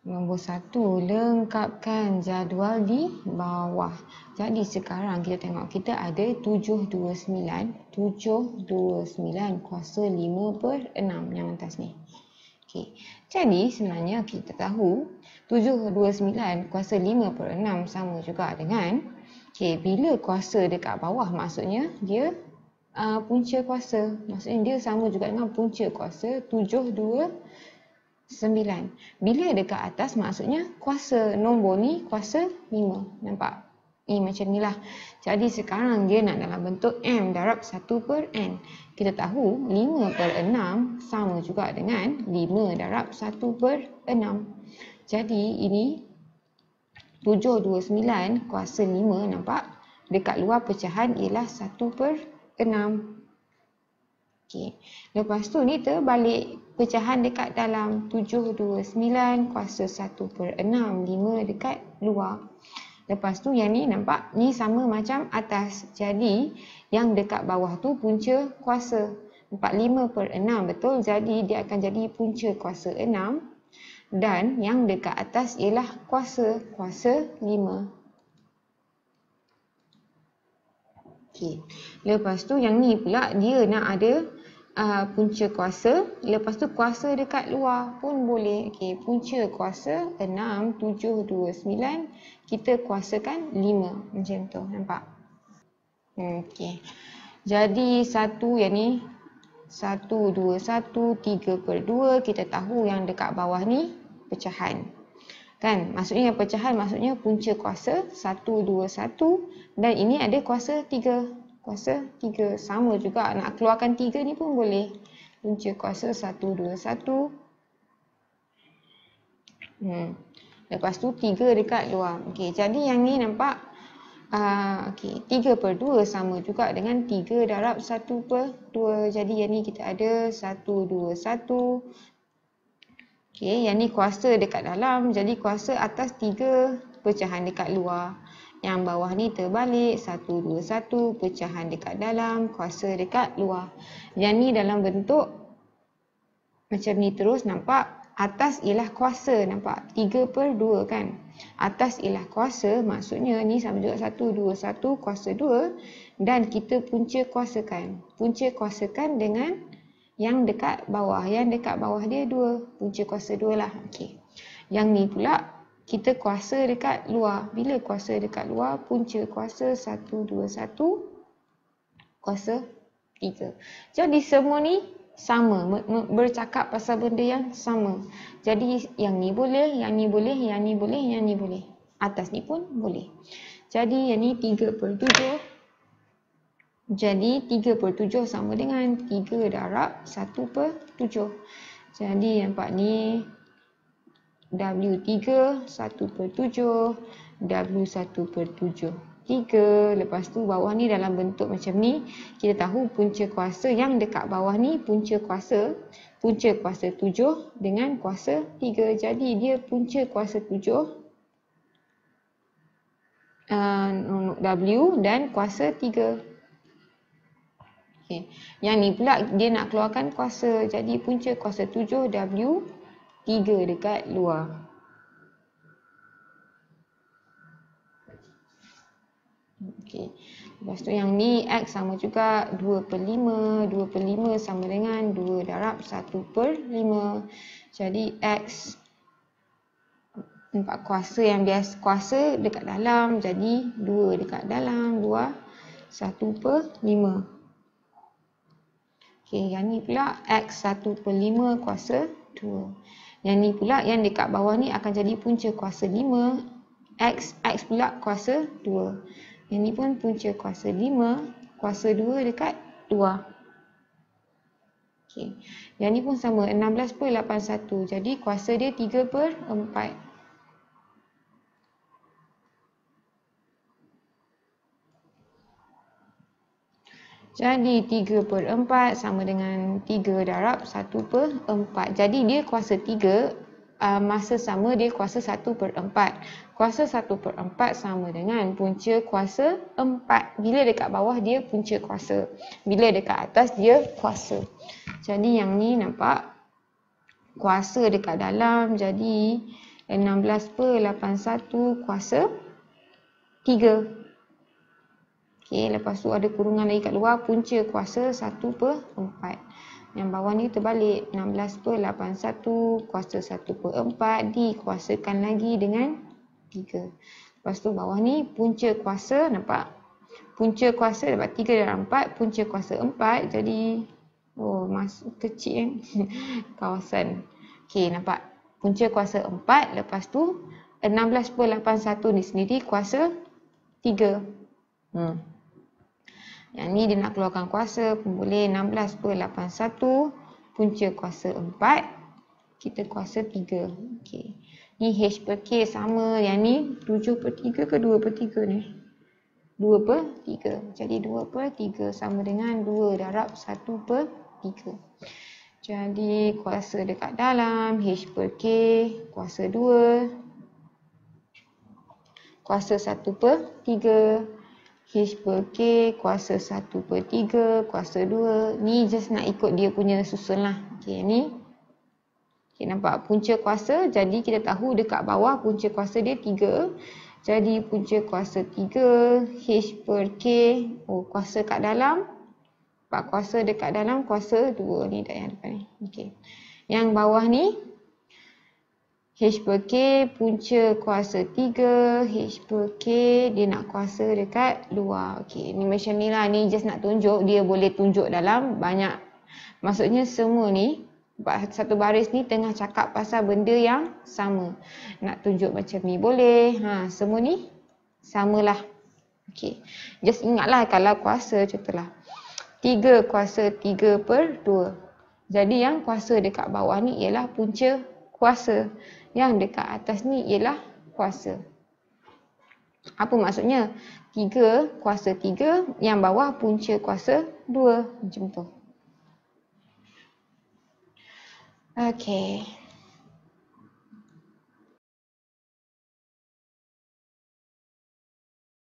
Nombor 1, lengkapkan jadual di bawah. Jadi sekarang kita tengok, kita ada 729 kuasa 5/6 yang atas ni. Okey. Jadi sebenarnya kita tahu 729 kuasa 5/6 sama juga dengan, bila kuasa dekat bawah maksudnya dia punca kuasa. Maksudnya dia sama juga dengan punca kuasa 729. Bila dekat atas maksudnya kuasa nombor ni kuasa 5. Nampak? Ni macam ni lah. Jadi sekarang dia nak dalam bentuk M darab 1/N. Kita tahu 5/6 sama juga dengan 5 darab 1/6. Jadi ini 729 kuasa 5, nampak? Dekat luar pecahan ialah 1/6. Okey. Lepas tu ni terbalik. Pecahan dekat dalam 729 kuasa 1/6, 5 dekat luar. Lepas tu yang ni nampak ni sama macam atas. Jadi yang dekat bawah tu punca kuasa. 5/6 betul. Jadi dia akan jadi punca kuasa 6. Dan yang dekat atas ialah kuasa 5. Okey. Lepas tu yang ni pula dia nak ada punca kuasa, lepas tu kuasa dekat luar pun boleh. Okey, punca kuasa 6, 7, 2, 9, kita kuasakan 5. Macam tu, nampak? Okey. Jadi satu yang ni 1, 2, 1, 3/2, kita tahu yang dekat bawah ni pecahan. Kan? Maksudnya pecahan maksudnya punca kuasa 1, 2, 1 dan ini ada kuasa 3. Kuasa 3 sama juga, nak keluarkan 3 ni pun boleh. Punca kuasa 1, 2, 1. Lepas tu 3 dekat luar. Okey, jadi yang ni nampak 3/2 sama juga dengan 3 darab 1/2. Jadi yang ni kita ada 1, 2, 1. Okey, yang ni kuasa dekat dalam, jadi kuasa atas 3, pecahan dekat luar. Yang bawah ni terbalik, 1, 2, 1, pecahan dekat dalam, kuasa dekat luar. Yang ni dalam bentuk macam ni terus, nampak? Atas ialah kuasa, nampak? 3/2 kan? Atas ialah kuasa, maksudnya ni sama juga 1, 2, 1, kuasa 2. Dan kita punca kuasakan. Punca kuasakan dengan yang dekat bawah. Yang dekat bawah dia 2. Punca kuasa 2 lah. Okey. Yang ni pula kita kuasa dekat luar. Bila kuasa dekat luar, punca kuasa 1, 2, 1, kuasa 3. Jadi semua ni sama, bercakap pasal benda yang sama. Jadi yang ni boleh, yang ni boleh, yang ni boleh, yang ni boleh. Atas ni pun boleh. Jadi yang ni 3/7. Jadi 3/7 sama dengan 3 darab 1/7. Jadi nampak ni W3 1/7, W1/7. 3. Lepas tu bawah ni dalam bentuk macam ni. Kita tahu punca kuasa yang dekat bawah ni punca kuasa 7 dengan kuasa 3. Jadi dia punca kuasa 7 W dan kuasa 3. Okay. Yang ni pula dia nak keluarkan kuasa. Jadi punca kuasa 7 W 3 dekat luar. Okey. Lepas tu yang ni X sama juga 2/5. 2/5 sama dengan 2 darab 1/5. Jadi X nampak kuasa yang biasa, kuasa dekat dalam. Jadi 2 dekat dalam, luar 1/5. Okey, yang ni pula X 1/5 kuasa 2. Yang ni pula yang dekat bawah ni akan jadi punca kuasa 5. X pula kuasa 2. Yang ni pun punca kuasa 5, kuasa 2 dekat luar. Okey. Yang ni pun sama 16/81. Jadi kuasa dia 3/4. Jadi 3/4 sama dengan 3 darab 1/4. Jadi dia kuasa 3, masa sama dia kuasa 1/4. Kuasa 1/4 sama dengan punca kuasa 4. Bila dekat bawah dia punca kuasa. Bila dekat atas dia kuasa. Jadi yang ni nampak kuasa dekat dalam. Jadi 16/81 kuasa 3. Okey, lepas tu ada kurungan lagi kat luar, punca kuasa 1/4. Yang bawah ni terbalik, 16/81 kuasa 1/4 dikuasakan lagi dengan 3. Lepas tu bawah ni punca kuasa, nampak? Punca kuasa dapat 3/4, punca kuasa 4, jadi kecil kawasan. Okey, nampak? Punca kuasa 4, lepas tu 16/81 ni sendiri kuasa 3. Yang ni dia nak keluarkan kuasa pun boleh. 16/81 punca kuasa 4, kita kuasa 3. Okey. Ni H per K sama. Yang ni 7/3 ke 2/3 ni? 2/3. Jadi 2/3 sama dengan 2/1/3. Jadi kuasa dekat dalam H per K kuasa 2, kuasa 1/3. H per K kuasa 1/3 kuasa 2. Ni just nak ikut dia punya susun lah. Okey, ni. Okay, nampak punca kuasa. Jadi kita tahu dekat bawah punca kuasa dia 3. Jadi punca kuasa 3 H per K. Kuasa kat dalam. Nampak kuasa dekat dalam kuasa 2. Ni dah yang depan ni. Okey. Yang bawah ni H per K punca kuasa 3, H per K dia nak kuasa dekat luar. Okey, ni macam ni lah. Ni just nak tunjuk, dia boleh tunjuk dalam banyak. Maksudnya semua ni, satu baris ni tengah cakap pasal benda yang sama. Nak tunjuk macam ni boleh. Semua ni samalah. Okey, just ingatlah kalau kuasa contohlah 3 kuasa 3/2. Jadi yang kuasa dekat bawah ni ialah punca kuasa. Yang dekat atas ni ialah kuasa. Apa maksudnya? 3 kuasa 3, yang bawah punca kuasa 2. Macam tu. Okey.